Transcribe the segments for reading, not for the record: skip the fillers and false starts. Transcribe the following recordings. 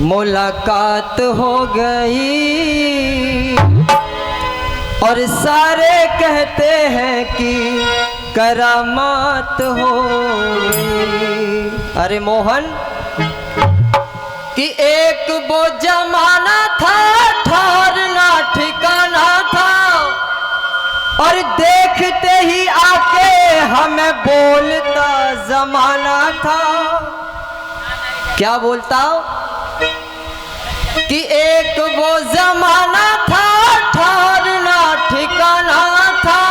मुलाकात हो गई और सारे कहते हैं कि करामात हो गई। अरे मोहन कि एक वो जमाना था, ठहरना ठिकाना था, और देखते ही आके हमें बोलता जमाना था। क्या बोलता? कि एक वो जमाना था, ठहरना ठिकाना था,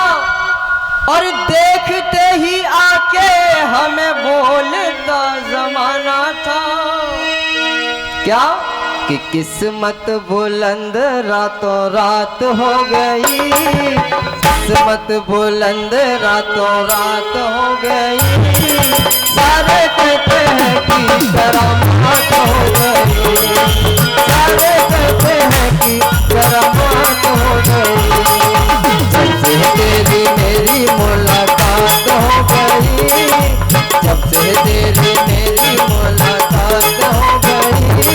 और देखते ही आके हमें बोलता जमाना था। क्या कि किस्मत बुलंद रातों रात हो गई, किस्मत बुलंद रातों रात हो गई। सारे कहते हैं कि करामात हो गई, सारे कहते हैं कि करामात हो गई। जब से तेरी मेरी मुलाकात हो गई, जब से तेरी मेरी मुलाकात हो गई,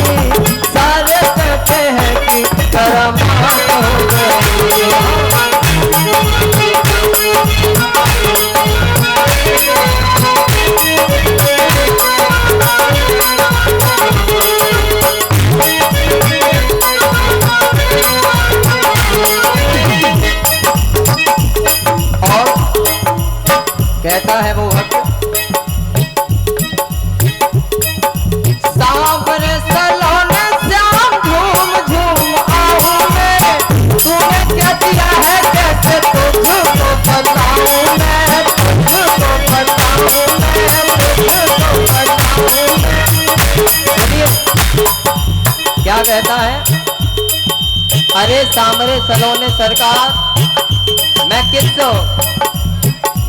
सारे कहते हैं कि करामात हो गई। कहता है वो भक्त, सांवरे सलोने श्याम झूम झूम आऊं मैं, तूने क्या दिया है कैसे तुझको बताऊं मैं, तुझको बताऊं मैं, तुझको बताऊं मैं। क्या कहता है? अरे सांवरे सलोने सरकार, मैं किस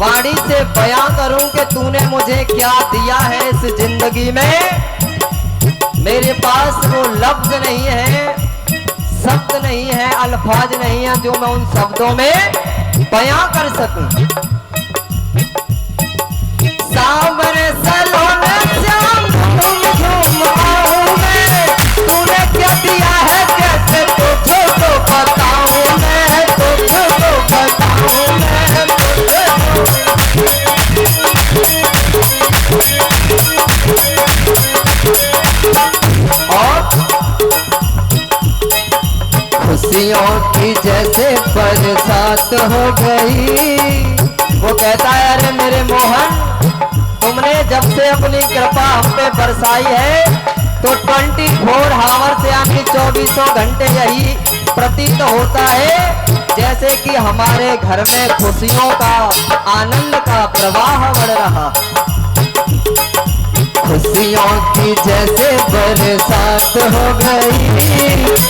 वाणी से बयां करूं कि तूने मुझे क्या दिया है इस जिंदगी में। मेरे पास वो लफ्ज नहीं है, शब्द नहीं है, अल्फाज नहीं है जो मैं उन शब्दों में बयां कर सकूं। सांवरे सलोने श्याम झूम झूम आऊं मैं, तूने क्या दिया है कैसे तुझको बताऊं मैं, तुझको बताऊं मैं। और खुशियों की जैसे बरसात हो गई। वो कहता है अरे मेरे मोहन, तुमने जब से अपनी कृपा हम पे बरसाई है तो 24 आवर्स यानी 24 घंटे यही प्रतीत होता है जैसे कि हमारे घर में खुशियों का आनंद का प्रवाह बढ़ रहा। खुशियों की जैसे बरसात हो गई,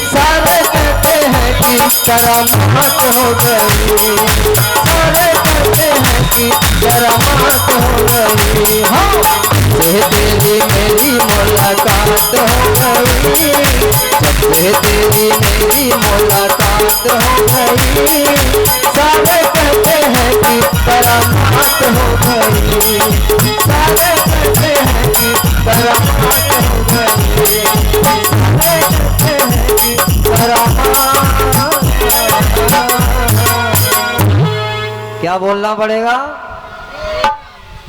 सारे कहते हैं कि करामात हो गई, सारे कहते हैं कि करामात हो गई। हाँ, तेरी मेरी मुलाकात हो गई, जब से तेरी मेरी मुलाकात हो गई, सारे कहते हैं कि करामात हो गई, सारे कहते हैं कि करामात हो गई, सारे कहते हैं कि करामात। क्या बोलना पड़ेगा?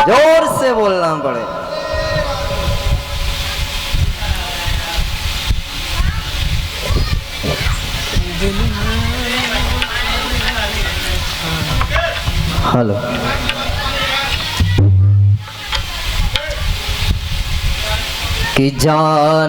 जोर से बोलना पड़ेगा। हेलो, कि जान